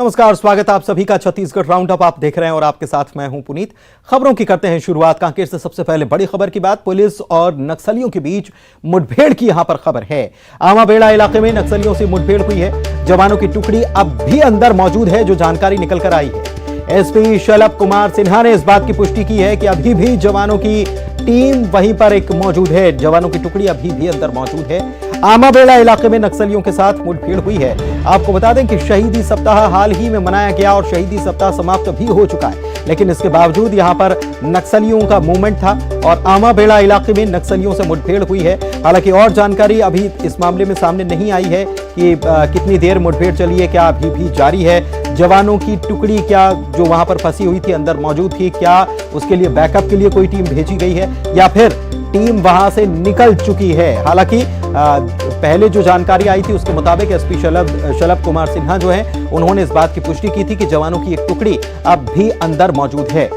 नमस्कार, स्वागत है आप सभी का छत्तीसगढ़ राउंड अप आप देख रहे हैं और आपके साथ मैं हूं पुनीत। खबरों की करते हैं शुरुआत कांकेर से। सबसे पहले बड़ी खबर की बात, पुलिस और नक्सलियों के बीच मुठभेड़ की यहां पर खबर है। आमाबेड़ा इलाके में नक्सलियों से मुठभेड़ हुई है। जवानों की टुकड़ी अब भी अंदर मौजूद है, जो जानकारी निकल कर आई है। एसपी शलभ कुमार सिन्हा ने इस बात की पुष्टि की है कि अभी भी जवानों की टीम वहीं पर एक मौजूद है, जवानों की टुकड़ी अभी भी अंदर मौजूद है। आमाबेड़ा इलाके में नक्सलियों के साथ मुठभेड़ हुई है। आपको बता दें कि शहीदी सप्ताह हाल ही में मनाया गया और शहीदी सप्ताह समाप्त भी हो चुका है, लेकिन इसके बावजूद यहां पर नक्सलियों का मूवमेंट था और आमाबेड़ा इलाके में नक्सलियों से मुठभेड़ हुई है। हालांकि और जानकारी अभी इस मामले में सामने नहीं आई है कि कितनी देर मुठभेड़ चली है, क्या अभी भी जारी है। जवानों की टुकड़ी क्या जो वहां पर फंसी हुई थी अंदर मौजूद थी, क्या उसके लिए बैकअप के लिए कोई टीम भेजी गई है या फिर टीम वहां से निकल चुकी है। हालांकि पहले जो जानकारी आई थी उसके मुताबिक एसपी शलभ कुमार सिन्हा जो है उन्होंने इस बात की पुष्टि की थी कि जवानों की एक टुकड़ी अब भी अंदर मौजूद है।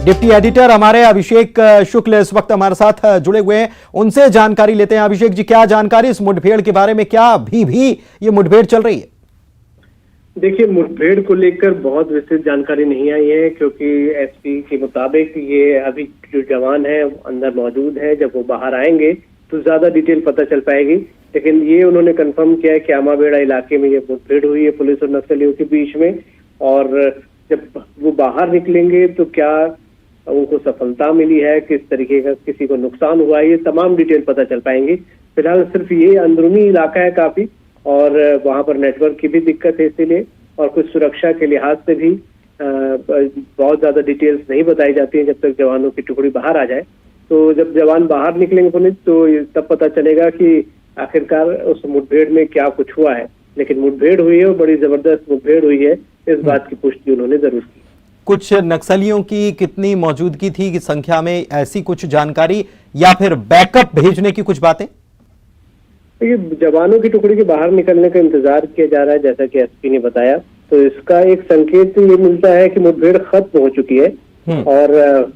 डिप्टी एडिटर हमारे अभिषेक शुक्ल इस वक्त हमारे साथ जुड़े हुए हैं, उनसे जानकारी लेते हैं। अभिषेक जी, क्या जानकारी इस मुठभेड़ के बारे में, क्या अभी भी ये मुठभेड़ चल रही है? देखिए, मुठभेड़ को लेकर बहुत विस्तृत जानकारी नहीं आई है, क्योंकि एसपी के मुताबिक ये अभी जो जवान है अंदर मौजूद है, जब वो बाहर आएंगे तो ज्यादा डिटेल पता चल पाएगी। लेकिन ये उन्होंने कंफर्म किया है कि आमाबेड़ा इलाके में ये मुठभेड़ हुई है पुलिस और नक्सलियों के बीच में, और जब वो बाहर निकलेंगे तो क्या उनको सफलता मिली है, किस तरीके का किसी को नुकसान हुआ है, ये तमाम डिटेल पता चल पाएंगी। फिलहाल सिर्फ ये अंदरूनी इलाका है काफी, और वहां पर नेटवर्क की भी दिक्कत है, इसीलिए और कुछ सुरक्षा के लिहाज से भी बहुत ज्यादा डिटेल्स नहीं बताई जाती है जब तक जवानों की टुकड़ी बाहर आ जाए। तो जब जवान बाहर निकलेंगे पुलिस तो तब पता चलेगा कि आखिरकार उस मुठभेड़ में क्या कुछ हुआ है। लेकिन मुठभेड़ हुई है और बड़ी जबरदस्त मुठभेड़ हुई है, इस बात की पुष्टि उन्होंने जरूर की। कुछ नक्सलियों की कितनी मौजूदगी थी कि संख्या में, ऐसी कुछ जानकारी या फिर बैकअप भेजने की कुछ बातें? ये जवानों की टुकड़ी के बाहर निकलने का इंतजार किया जा रहा है, जैसा कि एसपी ने बताया। तो इसका एक संकेत ये मिलता है कि मुठभेड़ खत्म हो चुकी है, और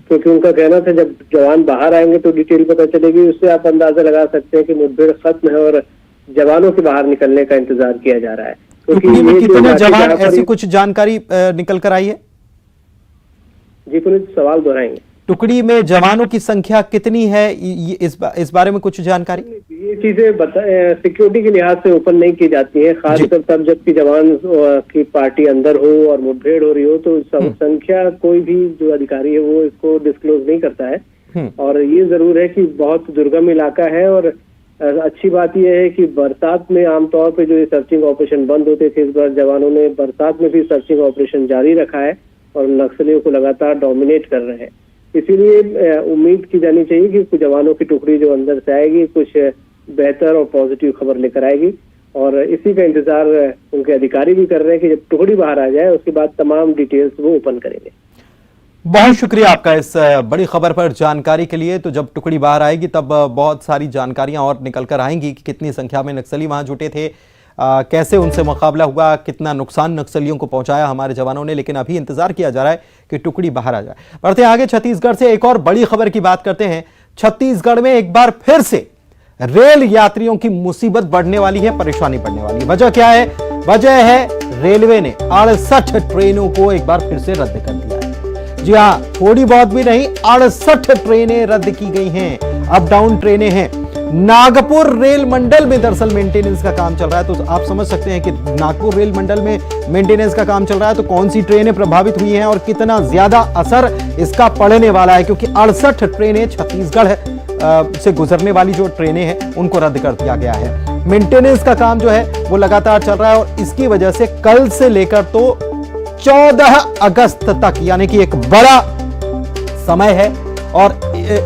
क्योंकि उनका कहना था जब जवान बाहर आएंगे तो डिटेल पता चलेगी, उससे आप अंदाजा लगा सकते हैं कि मुठभेड़ खत्म है और जवानों के बाहर निकलने का इंतजार किया जा रहा है। क्योंकि कितने जवान, ऐसी कुछ जानकारी निकल कर आई है? जी पुलिस, सवाल दोहराएंगे। टुकड़ी में जवानों की संख्या कितनी है, इस बारे में कुछ जानकारी? ये चीजें सिक्योरिटी के लिहाज से ओपन नहीं की जाती है, खासकर तब जबकि जवान की पार्टी अंदर हो और मुठभेड़ हो रही हो, तो संख्या कोई भी जो अधिकारी है वो इसको डिस्क्लोज नहीं करता है। और ये जरूर है कि बहुत दुर्गम इलाका है, और अच्छी बात यह है कि बरसात में आमतौर पे जो ये सर्चिंग ऑपरेशन बंद होते थे, इस बार जवानों ने बरसात में भी सर्चिंग ऑपरेशन जारी रखा है और नक्सलियों को लगातार डोमिनेट कर रहे हैं। इसीलिए उम्मीद की जानी चाहिए कि कुछ जवानों की टुकड़ी जो अंदर से आएगी कुछ बेहतर और पॉजिटिव खबर लेकर आएगी, और इसी का इंतजार उनके अधिकारी भी कर रहे हैं कि जब टुकड़ी बाहर आ जाए उसके बाद तमाम डिटेल्स वो ओपन करेंगे। बहुत शुक्रिया आपका इस बड़ी खबर पर जानकारी के लिए। तो जब टुकड़ी बाहर आएगी तब बहुत सारी जानकारियां और निकल कर आएंगी कि कितनी संख्या में नक्सली वहां जुटे थे, कैसे उनसे मुकाबला हुआ, कितना नुकसान नक्सलियों को पहुंचाया हमारे जवानों ने। लेकिन अभी इंतजार किया जा रहा है कि टुकड़ी बाहर आ जाए। बढ़ते आगे, छत्तीसगढ़ से एक और बड़ी खबर की बात करते हैं। छत्तीसगढ़ में एक बार फिर से रेल यात्रियों की मुसीबत बढ़ने वाली है, परेशानी बढ़ने वाली है। वजह क्या है? वजह है रेलवे ने 68 ट्रेनों को एक बार फिर से रद्द कर दिया है। जी हां, थोड़ी बहुत भी नहीं, 68 ट्रेनें रद्द की गई हैं। अप डाउन ट्रेनें हैं। नागपुर रेल मंडल में दरअसल मेंटेनेंस का काम चल रहा है, तो आप समझ सकते हैं कि नागपुर रेल मंडल में मेंटेनेंस का काम चल रहा है तो कौन सी ट्रेनें प्रभावित हुई हैं और कितना ज्यादा असर इसका पड़ने वाला है, क्योंकि 68 ट्रेनें छत्तीसगढ़ से गुजरने वाली जो ट्रेनें हैं उनको रद्द कर दिया गया है। मेंटेनेंस का काम जो है वो लगातार चल रहा है, और इसकी वजह से कल से लेकर तो 14 अगस्त तक, यानी कि एक बड़ा समय है, और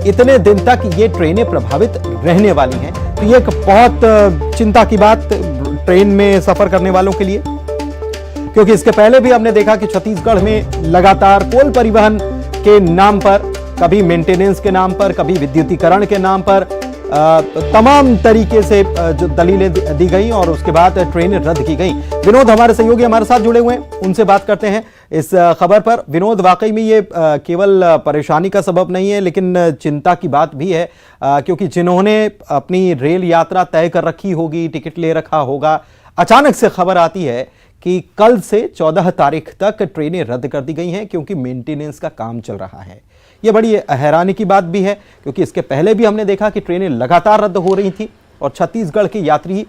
इतने दिन तक ये ट्रेनें प्रभावित रहने वाली हैं। तो ये एक बहुत चिंता की बात ट्रेन में सफर करने वालों के लिए, क्योंकि इसके पहले भी हमने देखा कि छत्तीसगढ़ में लगातार कोल परिवहन के नाम पर, कभी मेंटेनेंस के नाम पर, कभी विद्युतीकरण के नाम पर तमाम तरीके से जो दलीलें दी गई और उसके बाद ट्रेनें रद्द की गई। विनोद हमारे सहयोगी हमारे साथ जुड़े हुए हैं, उनसे बात करते हैं इस खबर पर। विनोद, वाकई में ये केवल परेशानी का सबब नहीं है लेकिन चिंता की बात भी है, क्योंकि जिन्होंने अपनी रेल यात्रा तय कर रखी होगी, टिकट ले रखा होगा, अचानक से खबर आती है कि कल से 14 तारीख तक ट्रेनें रद्द कर दी गई हैं क्योंकि मेंटेनेंस का काम चल रहा है। यह बड़ी हैरानी की बात भी है क्योंकि इसके पहले भी हमने देखा कि ट्रेनें लगातार रद्द हो रही थी और छत्तीसगढ़ के यात्री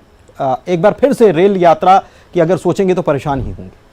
एक बार फिर से रेल यात्रा की अगर सोचेंगे तो परेशान ही होंगे।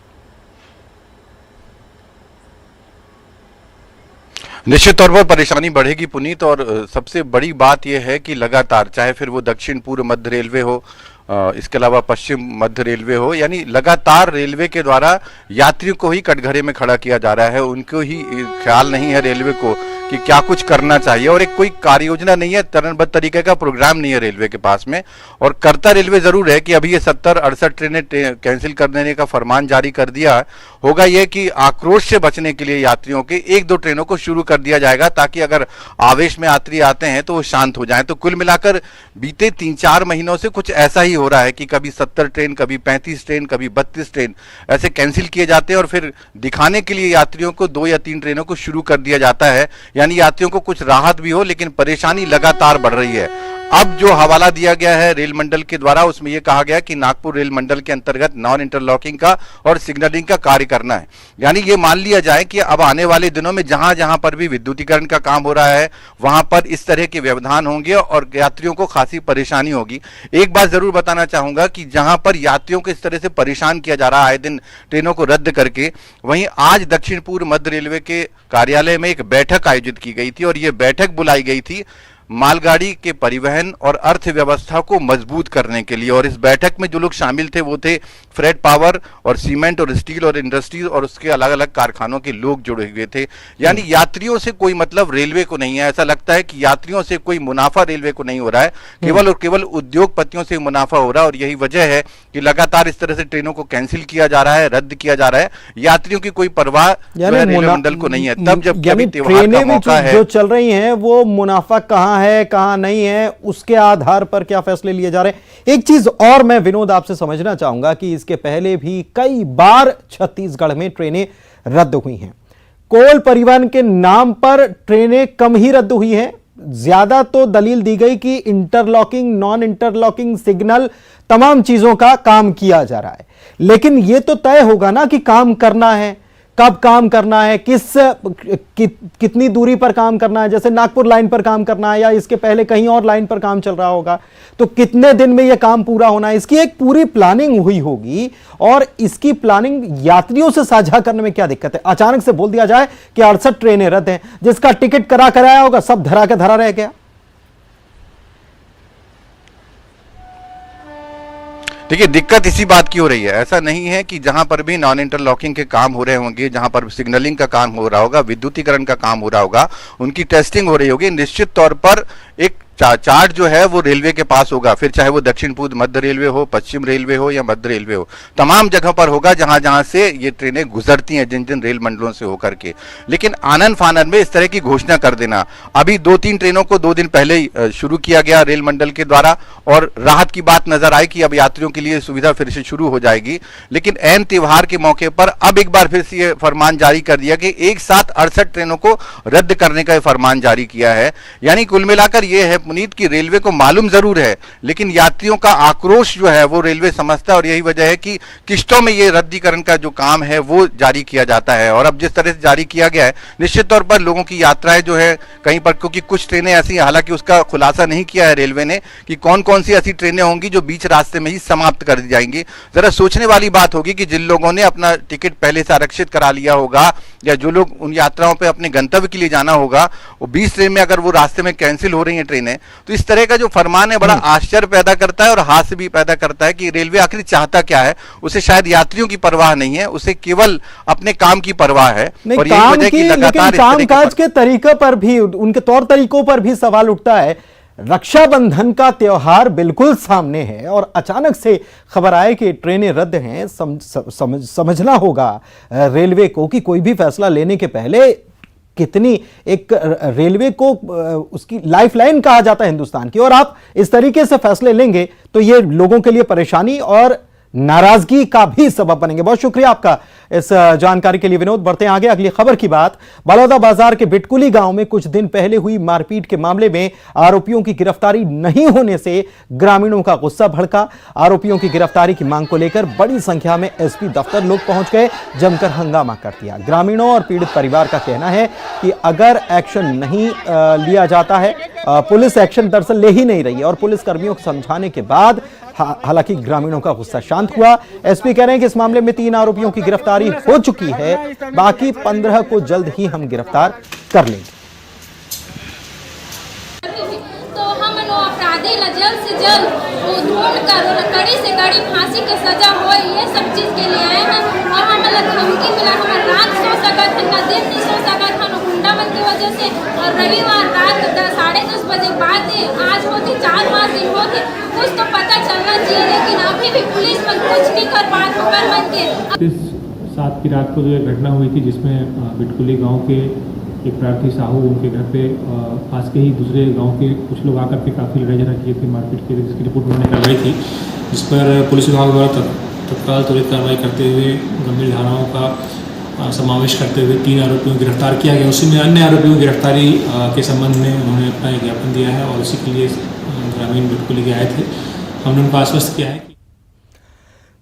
निश्चित तौर पर परेशानी बढ़ेगी पुनीत, और सबसे बड़ी बात यह है कि लगातार, चाहे फिर वो दक्षिण पूर्व मध्य रेलवे हो, इसके अलावा पश्चिम मध्य रेलवे हो, यानी लगातार रेलवे के द्वारा यात्रियों को ही कटघरे में खड़ा किया जा रहा है। उनको ही ख्याल नहीं है रेलवे को कि क्या कुछ करना चाहिए, और एक कोई कार्य योजना नहीं है, चरणबद्ध तरीके का प्रोग्राम नहीं है रेलवे के पास में। और करता रेलवे जरूर है कि अभी ये 70-68 ट्रेनें कैंसिल कर देने का फरमान जारी कर दिया होगा। यह कि आक्रोश से बचने के लिए यात्रियों के 1-2 ट्रेनों को शुरू कर दिया जाएगा ताकि अगर आवेश में यात्री आते हैं तो वो शांत हो जाएं। तो कुल मिलाकर बीते 3-4 महीनों से कुछ ऐसा ही हो रहा है कि कभी 70 ट्रेन, कभी 35 ट्रेन, कभी 32 ट्रेन ऐसे कैंसिल किए जाते हैं और फिर दिखाने के लिए यात्रियों को 2 या 3 ट्रेनों को शुरू कर दिया जाता है, यानी यात्रियों को कुछ राहत भी हो, लेकिन परेशानी लगातार बढ़ रही है। अब जो हवाला दिया गया है रेल मंडल के द्वारा, उसमें यह कहा गया कि नागपुर रेल मंडल के अंतर्गत नॉन इंटरलॉकिंग का और सिग्नलिंग का कार्य करना है। यानी ये मान लिया जाए कि अब आने वाले दिनों में जहां जहां पर भी विद्युतीकरण का काम हो रहा है वहां पर इस तरह के व्यवधान होंगे और यात्रियों को खासी परेशानी होगी। एक बात जरूर बताना चाहूंगा कि जहां पर यात्रियों को इस तरह से परेशान किया जा रहा है आए दिन ट्रेनों को रद्द करके, वहीं आज दक्षिण पूर्व मध्य रेलवे के कार्यालय में एक बैठक आयोजित की गई थी और यह बैठक बुलाई गई थी मालगाड़ी के परिवहन और अर्थव्यवस्था को मजबूत करने के लिए। और इस बैठक में जो लोग शामिल थे वो थे फ्रेट पावर और सीमेंट और स्टील और इंडस्ट्रीज और उसके अलग अलग कारखानों के लोग जुड़े हुए थे। यानी यात्रियों से कोई मतलब रेलवे को नहीं है। ऐसा लगता है कि यात्रियों से कोई मुनाफा रेलवे को नहीं हो रहा है, केवल और केवल उद्योगपतियों से मुनाफा हो रहा है। और यही वजह है कि लगातार इस तरह से ट्रेनों को कैंसिल किया जा रहा है, रद्द किया जा रहा है। यात्रियों की कोई परवाह रेलवे मंडल को नहीं है। तब जब त्योहार का मौका है, जो चल रही हैं वो मुनाफा कहां है कहां नहीं है, उसके आधार पर क्या फैसले लिए जा रहे हैं। एक चीज और मैं विनोद आपसे समझना चाहूंगा कि इसके पहले भी कई बार छत्तीसगढ़ में ट्रेनें रद्द हुई हैं। कोल परिवहन के नाम पर ट्रेनें कम ही रद्द हुई हैं, ज्यादा तो दलील दी गई कि इंटरलॉकिंग, नॉन इंटरलॉकिंग, सिग्नल, तमाम चीजों का काम किया जा रहा है। लेकिन यह तो तय होगा ना कि काम करना है, कब काम करना है, कितनी दूरी पर काम करना है। जैसे नागपुर लाइन पर काम करना है या इसके पहले कहीं और लाइन पर काम चल रहा होगा, तो कितने दिन में यह काम पूरा होना है, इसकी एक पूरी प्लानिंग हुई होगी। और इसकी प्लानिंग यात्रियों से साझा करने में क्या दिक्कत है। अचानक से बोल दिया जाए कि 68 ट्रेनें रद्द हैं, जिसका टिकट कराया होगा सब धरा के धरा रह गया। देखिए, दिक्कत इसी बात की हो रही है। ऐसा नहीं है कि जहां पर भी नॉन इंटरलॉकिंग के काम हो रहे होंगे, जहां पर सिग्नलिंग का काम हो रहा होगा, विद्युतीकरण का काम हो रहा होगा, उनकी टेस्टिंग हो रही होगी, निश्चित तौर पर एक चार्ट जो है वो रेलवे के पास होगा। फिर चाहे वो दक्षिण पूर्व मध्य रेलवे हो, पश्चिम रेलवे हो या मध्य रेलवे हो, तमाम जगह पर होगा जहां जहां से ये ट्रेनें गुजरती हैं, जिन जिन रेल मंडलों से होकर के। लेकिन आनन फानन में इस तरह की घोषणा कर देना, अभी 2-3 ट्रेनों को 2 दिन पहले ही शुरू किया गया रेल मंडल के द्वारा और राहत की बात नजर आई कि अब यात्रियों के लिए सुविधा फिर से शुरू हो जाएगी। लेकिन ऐन त्योहार के मौके पर अब एक बार फिर से ये फरमान जारी कर दिया कि एक साथ 68 ट्रेनों को रद्द करने का फरमान जारी किया है। यानी कुल मिलाकर यह है पुनीत की रेलवे को मालूम जरूर है, लेकिन यात्रियों का आक्रोश जो है वो रेलवे समझता है और यही वजह है कि किश्तों में ये रद्दीकरण का जो काम है वो जारी किया जाता है। और अब जिस तरह से जारी किया गया है, निश्चित तौर पर लोगों की यात्राएं जो है कहीं पर, क्योंकि कुछ ट्रेनें ऐसी, हालांकि उसका खुलासा नहीं किया है रेलवे ने कि कौन कौन सी ऐसी ट्रेनें होंगी जो बीच रास्ते में ही समाप्त कर दी जाएंगी। जरा सोचने वाली बात होगी कि जिन लोगों ने अपना टिकट पहले से आरक्षित करा लिया होगा या जो लोग उन यात्राओं पर अपने गंतव्य के लिए जाना होगा, वो 20 ट्रेन में अगर वो रास्ते में कैंसिल हो रही है ट्रेनें, तो इस तरह का जो फरमान है बड़ा आश्चर्य पैदा करता है और हास्य भी पैदा करता है कि रेलवे आखिर चाहता क्या है। उसे शायद यात्रियों की परवाह नहीं है, उसे केवल अपने काम की परवाह है। और यही वजह कि लगातार कामकाज के तरीके पर भी, उनके तौर तरीकों पर भी सवाल उठता है। रक्षाबंधन का त्योहार बिल्कुल सामने है और अचानक से खबर आए कि ट्रेनें रद्द हैं। समझना होगा रेलवे को कि कोई भी फैसला लेने के पहले कितनी, एक रेलवे को उसकी लाइफलाइन कहा जाता है हिंदुस्तान की, और आप इस तरीके से फैसले लेंगे तो ये लोगों के लिए परेशानी और नाराजगी का भी सबब बनेंगे। बहुत शुक्रिया आपका इस जानकारी के लिए विनोद। बढ़ते हैं आगे अगली खबर की बात। बलौदा बाजार के बिटकुली गांव में कुछ दिन पहले हुई मारपीट के मामले में आरोपियों की गिरफ्तारी नहीं होने से ग्रामीणों का गुस्सा भड़का। आरोपियों की गिरफ्तारी की मांग को लेकर बड़ी संख्या में एसपी दफ्तर लोग पहुंच गए, जमकर हंगामा कर दिया। ग्रामीणों और पीड़ित परिवार का कहना है कि अगर एक्शन नहीं लिया जाता है, पुलिस एक्शन दरअसल ले ही नहीं रही है और पुलिस कर्मियों को समझाने के बाद हालांकि ग्रामीणों का गुस्सा शांत हुआ। एसपी कह रहे हैं कि इस मामले में 3 आरोपियों की गिरफ्तारी हो चुकी है, बाकी 15 को जल्द ही हम गिरफ्तार कर लेंगे। तो हम अपराधी ला जल्द से जल्द ढूंढ कर कड़ी से कड़ी फांसी की सजा हो, ये सब चीज के लिए आए हैं। और हमारा धमकी मिला, हमारा रात सो सका था ना दिन नहीं सो सका था गुंडा मन की वजह से। और रविवार रात 10:30 बजे बाद आज होती 4-5 दिन होते, कुछ तो पता चलना चाहिए, लेकिन अभी भी पुलिस में कुछ नहीं कर पा पकड़ मन के। 7 की रात को जो एक घटना हुई थी जिसमें बिटकुली गांव के एक प्रार्थी साहू, उनके घर पे पास के ही दूसरे गांव के कुछ लोग आकर के काफ़ी लड़ाई झगड़ा किए थे, मारपीट की थी, जिसकी रिपोर्ट उन्होंने करवाई थी, जिस पर पुलिस विभाग द्वारा तत्काल त्वरित कार्रवाई करते हुए गंभीर धाराओं का समावेश करते हुए 3 आरोपियों को गिरफ्तार किया गया। उसी में अन्य आरोपियों की गिरफ्तारी के संबंध में उन्होंने अपना एक ज्ञापन दिया है और उसी के लिए ग्रामीण बिटकुली के आए थे। हमने उनको आश्वस्त किया है।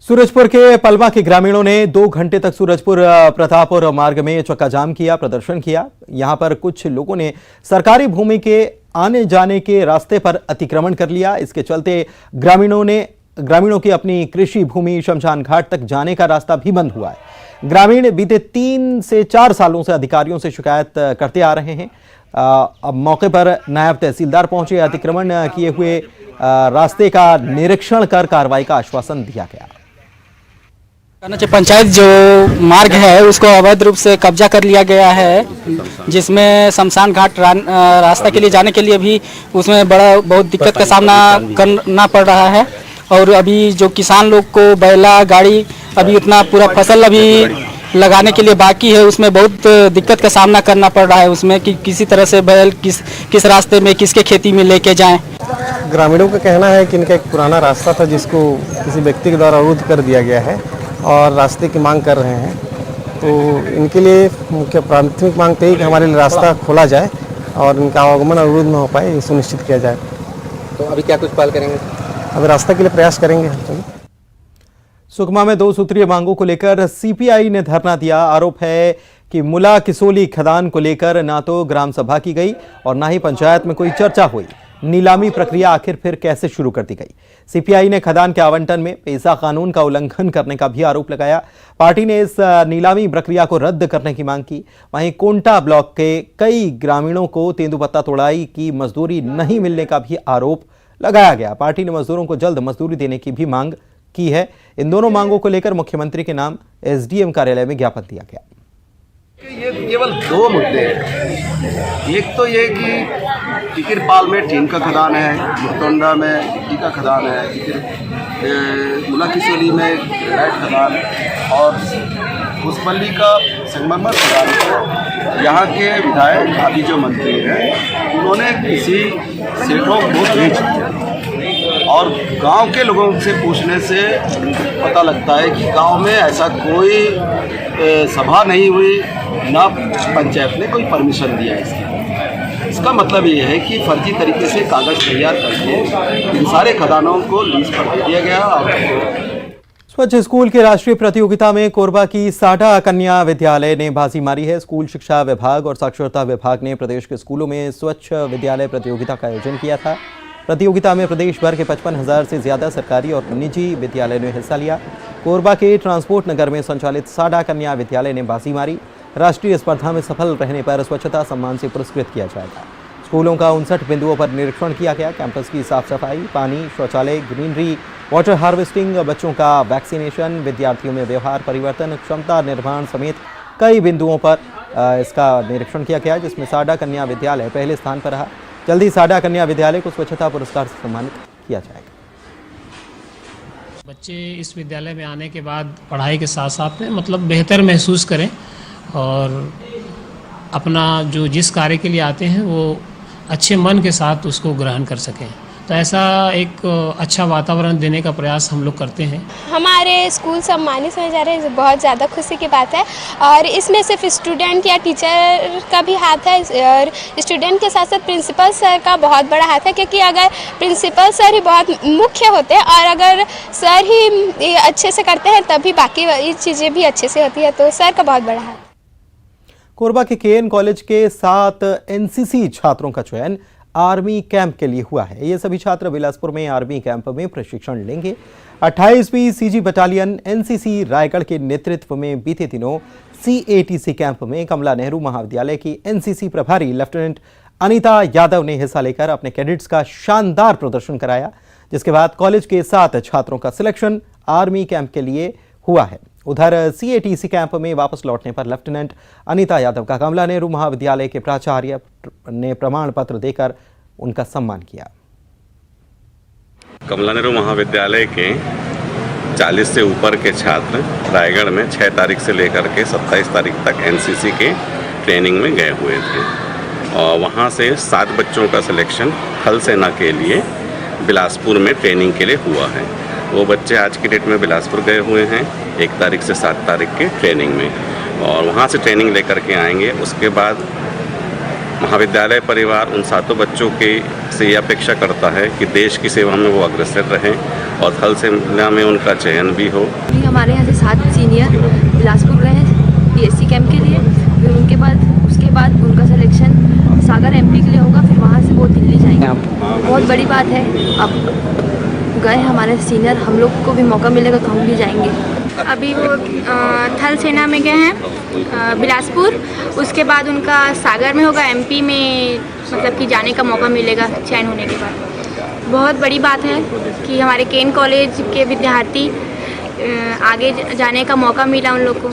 सूरजपुर के पलमा के ग्रामीणों ने 2 घंटे तक सूरजपुर प्रतापपुर मार्ग में चक्का जाम किया, प्रदर्शन किया। यहां पर कुछ लोगों ने सरकारी भूमि के आने जाने के रास्ते पर अतिक्रमण कर लिया। इसके चलते ग्रामीणों की अपनी कृषि भूमि शमशान घाट तक जाने का रास्ता भी बंद हुआ है। ग्रामीण बीते 3 से 4 सालों से अधिकारियों से शिकायत करते आ रहे हैं। अब मौके पर नायब तहसीलदार पहुंचे, अतिक्रमण किए हुए रास्ते का निरीक्षण कर कार्रवाई का आश्वासन दिया गया। पंचायत जो मार्ग है उसको अवैध रूप से कब्जा कर लिया गया है, जिसमें शमशान घाट रास्ता के लिए जाने के लिए भी उसमें बहुत दिक्कत का सामना करना पड़ रहा है। और अभी जो किसान लोग को बैला गाड़ी अभी उतना पूरा फसल अभी लगाने के लिए बाकी है, उसमें बहुत दिक्कत का सामना करना पड़ रहा है उसमें कि किसी तरह से बैल किस रास्ते में किसके खेती में लेके जाएं। ग्रामीणों का कहना है कि इनका एक पुराना रास्ता था जिसको किसी व्यक्ति के द्वारा अवरुद्ध कर दिया गया है और रास्ते की मांग कर रहे हैं। तो इनके लिए मुख्य प्राथमिक मांग तो यही कि हमारे लिए रास्ता खोला जाए और इनका आवागमन अवरुद्ध न हो पाए, ये सुनिश्चित किया जाए। तो अभी क्या कुछ पहल करेंगे? अब रास्ते के लिए प्रयास करेंगे। सुकमा में 2 सूत्रीय मांगों को लेकर सीपीआई ने धरना दिया। आरोप है कि मुला किसोली खदान को लेकर ना तो ग्राम सभा की गई और ना ही पंचायत में कोई चर्चा हुई। नीलामी प्रक्रिया आखिर फिर कैसे शुरू कर दी गई? सीपीआई ने खदान के आवंटन में पेसा कानून का उल्लंघन करने का भी आरोप लगाया। पार्टी ने इस नीलामी प्रक्रिया को रद्द करने की मांग की। वहीं कोंटा ब्लॉक के कई ग्रामीणों को तेंदुपत्ता तोड़ाई की मजदूरी नहीं मिलने का भी आरोप लगाया गया। पार्टी ने मजदूरों को जल्द मजदूरी देने की भी मांग की है। इन दोनों मांगों को लेकर मुख्यमंत्री के नाम एसडीएम कार्यालय में ज्ञापन दिया गया। ये केवल 2 मुद्दे हैं। एक तो ये कि टिकिरपाल में टीन का खदान है, मुतौंडा में मिट्टी का खदान है, मुला किसोली में ग्रेनाइट खदान और घुसपल्ली का संगमरमर खदान को यहाँ के विधायक अभी जो मंत्री हैं उन्होंने किसी सेठों को बेच दिया। और गांव के लोगों से पूछने से पता लगता है कि गांव में ऐसा कोई सभा नहीं हुई, ना पंचायत ने कोई परमिशन दिया इसका मतलब ये है कि फर्जी तरीके से कागज तैयार करके इन सारे खदानों को लीज पर दे दिया गया। स्वच्छ स्कूल के राष्ट्रीय प्रतियोगिता में कोरबा की साडा कन्या विद्यालय ने बाजी मारी है। स्कूल शिक्षा विभाग और साक्षरता विभाग ने प्रदेश के स्कूलों में स्वच्छ विद्यालय प्रतियोगिता का आयोजन किया था। प्रतियोगिता में प्रदेश भर के 55,000 से ज्यादा सरकारी और निजी विद्यालयों ने हिस्सा लिया। कोरबा के ट्रांसपोर्ट नगर में संचालित साडा कन्या विद्यालय ने बाजी मारी। राष्ट्रीय स्पर्धा में सफल रहने पर स्वच्छता सम्मान से पुरस्कृत किया जाएगा। स्कूलों का 59 बिंदुओं पर निरीक्षण किया गया। कैंपस की साफ सफाई, पानी, शौचालय, ग्रीनरी, वाटर हार्वेस्टिंग, बच्चों का वैक्सीनेशन, विद्यार्थियों में व्यवहार परिवर्तन, क्षमता निर्माण समेत कई बिंदुओं पर इसका निरीक्षण किया गया, जिसमें साडा कन्या विद्यालय पहले स्थान पर रहा। जल्दी साडा कन्या विद्यालय को स्वच्छता पुरस्कार से सम्मानित किया जाएगा। बच्चे इस विद्यालय में आने के बाद पढ़ाई के साथ साथ में मतलब बेहतर महसूस करें और अपना जो जिस कार्य के लिए आते हैं वो अच्छे मन के साथ उसको ग्रहण कर सकें। तो ऐसा एक अच्छा वातावरण देने का प्रयास हम लोग करते हैं। हमारे स्कूल सम्मानित होने जा रहे हैं, बहुत ज़्यादा खुशी की बात है। और इसमें सिर्फ स्टूडेंट या टीचर का भी हाथ है और स्टूडेंट के साथ साथ प्रिंसिपल सर का बहुत बड़ा हाथ है, क्योंकि अगर प्रिंसिपल सर ही बहुत मुख्य होते हैं और अगर सर ही अच्छे से करते हैं तभी बाकी चीज़ें भी अच्छे से होती है, तो सर का बहुत बड़ा हाथ। कोरबा के केएन कॉलेज के 7 एनसीसी छात्रों का चयन आर्मी कैंप के लिए हुआ है। ये सभी छात्र बिलासपुर में आर्मी कैंप में प्रशिक्षण लेंगे। 28वीं सीजी बटालियन एनसीसी रायगढ़ के नेतृत्व में बीते दिनों सीएटीसी कैंप में कमला नेहरू महाविद्यालय की एनसीसी प्रभारी लेफ्टिनेंट अनीता यादव ने हिस्सा लेकर अपने कैडेट्स का शानदार प्रदर्शन कराया, जिसके बाद कॉलेज के 7 छात्रों का सिलेक्शन आर्मी कैंप के लिए हुआ है। उधर सीएटीसी कैंप में वापस लौटने पर लेफ्टिनेंट अनीता यादव का कमला नेहरू महाविद्यालय के प्राचार्य ने प्रमाण पत्र देकर उनका सम्मान किया। कमला नेहरू महाविद्यालय के 40 से ऊपर के छात्र रायगढ़ में 6 तारीख से लेकर के 27 तारीख तक एनसीसी के ट्रेनिंग में गए हुए थे और वहां से 7 बच्चों का सिलेक्शन थल सेना के लिए बिलासपुर में ट्रेनिंग के लिए हुआ है। वो बच्चे आज की डेट में बिलासपुर गए हुए हैं 1 तारीख से 7 तारीख के ट्रेनिंग में और वहाँ से ट्रेनिंग लेकर के आएंगे। उसके बाद महाविद्यालय परिवार उन 7 बच्चों के से ये अपेक्षा करता है कि देश की सेवा में वो अग्रसर रहें और थल सेना में उनका चयन भी हो। हमारे यहाँ से 7 सीनियर बिलासपुर गए हैं पीएससी कैंप के लिए, फिर उसके बाद उनका सिलेक्शन सागर एमपी के लिए होगा, फिर वहाँ से वो दिल्ली जाएंगे। बहुत बड़ी बात है, अब गए हमारे सीनियर, हम लोग को भी मौका मिलेगा तो हम भी जाएंगे। अभी वो थल सेना में गए हैं बिलासपुर, उसके बाद उनका सागर में होगा, एमपी में मतलब कि जाने का मौका मिलेगा चयन होने के बाद। बहुत बड़ी बात है कि हमारे केएन कॉलेज के विद्यार्थी आगे जाने का मौका मिला उन लोग को।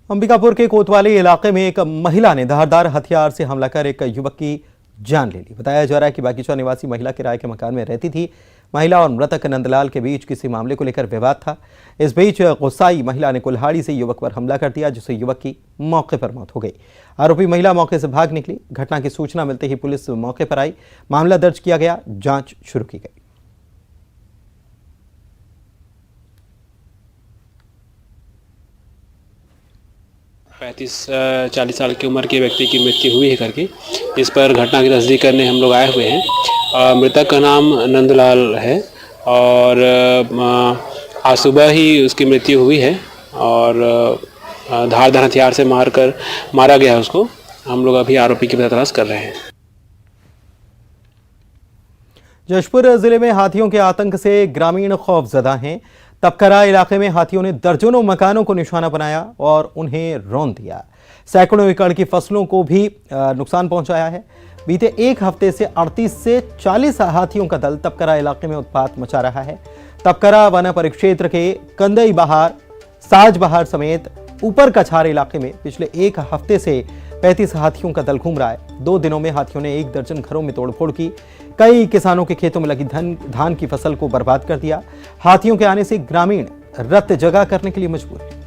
अंबिकापुर के कोतवाली इलाके में एक महिला ने धारदार हथियार से हमला कर एक युवक की जान ले ली। बताया जा रहा है कि बागीचा निवासी महिला किराए के मकान में रहती थी। महिला और मृतक नंदलाल के बीच किसी मामले को लेकर विवाद था। इस बीच गुस्साई महिला ने कुल्हाड़ी से युवक पर हमला कर दिया, जिससे युवक की मौके पर मौत हो गई। आरोपी महिला मौके से भाग निकली। घटना की सूचना मिलते ही पुलिस मौके पर आई, मामला दर्ज किया गया, जांच शुरू की गई। पैंतीस 40 साल की उम्र के व्यक्ति की मृत्यु हुई है करके, इस पर घटना की तस्दीक करने हम लोग आए हुए हैं। मृतक का नाम नंदलाल है और आज सुबह ही उसकी मृत्यु हुई है और धारदार हथियार से मारा गया है उसको। हम लोग अभी आरोपी की तलाश कर रहे हैं। जशपुर जिले में हाथियों के आतंक से ग्रामीण खौफजदा हैं। तपकरा इलाके में हाथियों ने दर्जनों मकानों को निशाना बनाया और उन्हें रौंद दिया। सैकड़ों एकड़ की फसलों को भी नुकसान पहुंचाया है। बीते एक हफ्ते से 38 से 40 हाथियों का दल तपकरा इलाके में उत्पात मचा रहा है। तपकरा वन परिक्षेत्र के कंदई बहार, साज बहार समेत ऊपर कछार इलाके में पिछले एक हफ्ते से 35 हाथियों का दल घूम रहा है। 2 दिनों में हाथियों ने 1 दर्जन घरों में तोड़फोड़ की, कई किसानों के खेतों में लगी धान की फसल को बर्बाद कर दिया। हाथियों के आने से ग्रामीण रत जगह करने के लिए मजबूर है।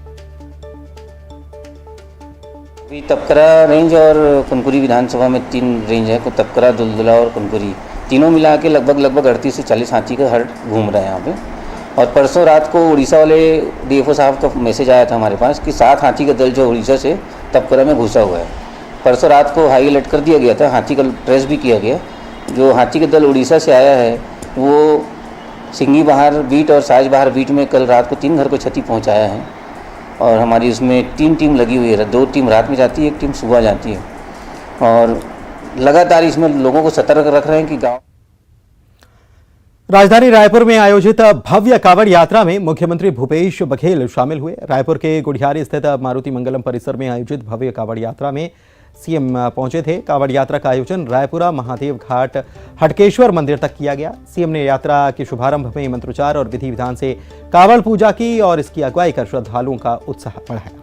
तपकरा रेंज और कनकुरी विधानसभा में 3 रेंज है, तपकरा, दुलदुला और कनकुरी, तीनों मिला के लगभग 38 से 40 हाथी का हर्ड घूम रहे हैं यहाँ पे। और परसों रात को उड़ीसा वाले डीएफओ साहब का मैसेज आया था हमारे पास कि 7 हाथी का दल जो उड़ीसा से तपकरा में घुसा हुआ है। परसों रात को हाई अलर्ट कर दिया गया था, हाथी का ट्रेस भी किया गया। जो हाथी का दल उड़ीसा से आया है वो सिंगी बहार बीट और साज बहार बीट में कल रात को 3 घर को क्षति पहुंचाया है और हमारी उसमें 3 टीम लगी हुई है। 2 टीम रात में जाती है, 1 टीम सुबह जाती है और लगातार इसमें लोगों को सतर्क रख रहे हैं कि गाँव। राजधानी रायपुर में आयोजित भव्य कावड़ यात्रा में मुख्यमंत्री भूपेश बघेल शामिल हुए। रायपुर के गुढ़ियारी स्थित मारुति मंगलम परिसर में आयोजित भव्य कावड़ यात्रा में सीएम पहुंचे थे। कावड़ यात्रा का आयोजन रायपुरा महादेव घाट हटकेश्वर मंदिर तक किया गया। सीएम ने यात्रा के शुभारंभ में मंत्रोच्चार और विधि विधान से कावड़ पूजा की और इसकी अगुवाई कर श्रद्धालुओं का उत्साह बढ़ाया।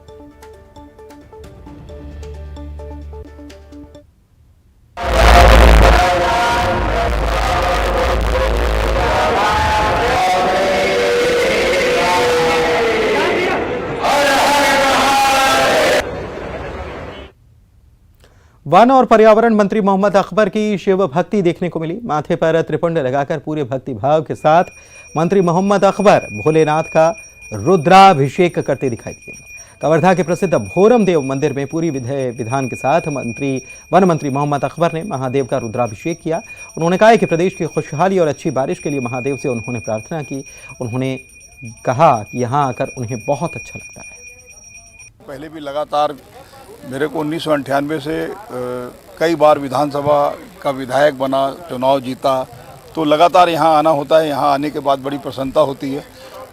वन और पर्यावरण मंत्री मोहम्मद अकबर की शिव भक्ति देखने को मिली। माथे पर त्रिपुंड लगाकर पूरे भक्ति भाव के साथ मंत्री मोहम्मद अकबर भोलेनाथ का रुद्राभिषेक करते दिखाई दिए। कवर्धा के प्रसिद्ध भोरम देव मंदिर में पूरी विधि विधान के साथ वन मंत्री मोहम्मद अकबर ने महादेव का रुद्राभिषेक किया। उन्होंने कहा कि प्रदेश की खुशहाली और अच्छी बारिश के लिए महादेव से उन्होंने प्रार्थना की। उन्होंने कहा कि यहाँ आकर उन्हें बहुत अच्छा लगता है। पहले भी लगातार मेरे को 1998 से कई बार विधानसभा का विधायक बना, चुनाव जीता, तो लगातार यहाँ आना होता है। यहाँ आने के बाद बड़ी प्रसन्नता होती है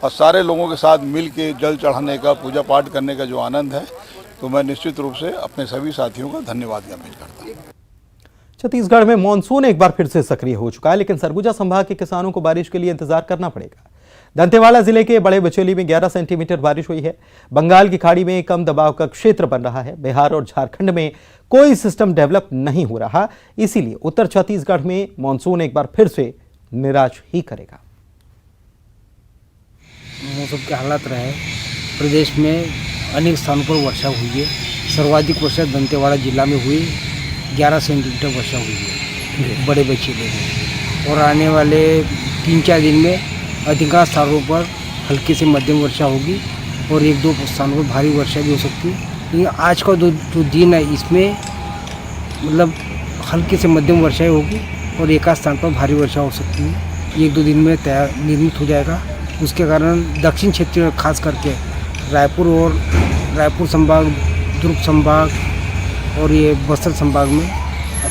और सारे लोगों के साथ मिल के जल चढ़ाने का, पूजा पाठ करने का जो आनंद है, तो मैं निश्चित रूप से अपने सभी साथियों का धन्यवाद ज्ञापित करता हूँ। छत्तीसगढ़ में मानसून एक बार फिर से सक्रिय हो चुका है, लेकिन सरगुजा संभाग के किसानों को बारिश के लिए इंतजार करना पड़ेगा। दंतेवाड़ा जिले के बड़े बचेली में 11 सेंटीमीटर बारिश हुई है। बंगाल की खाड़ी में कम दबाव का क्षेत्र बन रहा है। बिहार और झारखंड में कोई सिस्टम डेवलप नहीं हो रहा, इसीलिए उत्तर छत्तीसगढ़ में मानसून एक बार फिर से निराश ही करेगा। मौसम के हालात रहे, प्रदेश में अनेक स्थानों पर वर्षा हुई है। सर्वाधिक वर्षा दंतेवाड़ा जिला में हुई, 11 सेंटीमीटर वर्षा हुई है बड़े बचेली में। और आने वाले 3-4 दिन में अधिकांश स्थानों पर हल्की से मध्यम वर्षा होगी और 1-2 स्थानों पर भारी वर्षा भी हो सकती है। लेकिन आज का जो दिन है, इसमें मतलब हल्की से मध्यम वर्षा होगी और एक आध स्थान पर भारी वर्षा हो सकती है। 1-2 दिन में निर्मित हो जाएगा। उसके कारण दक्षिण क्षेत्र में खास करके रायपुर संभाग, दुर्ग संभाग और ये बस्तर संभाग में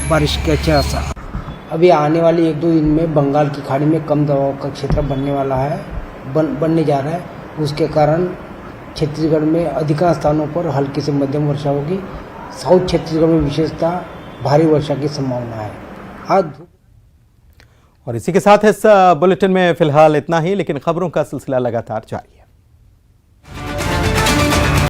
बारिश के अच्छे आसार। अभी आने वाले 1-2 दिन में बंगाल की खाड़ी में कम दबाव का क्षेत्र बनने वाला है, बनने जा रहा है। उसके कारण छत्तीसगढ़ में अधिकांश स्थानों पर हल्की से मध्यम वर्षा होगी। साउथ छत्तीसगढ़ में विशेषतः भारी वर्षा की संभावना है। आज और इसी के साथ इस बुलेटिन में फिलहाल इतना ही, लेकिन खबरों का सिलसिला लगातार जारी है।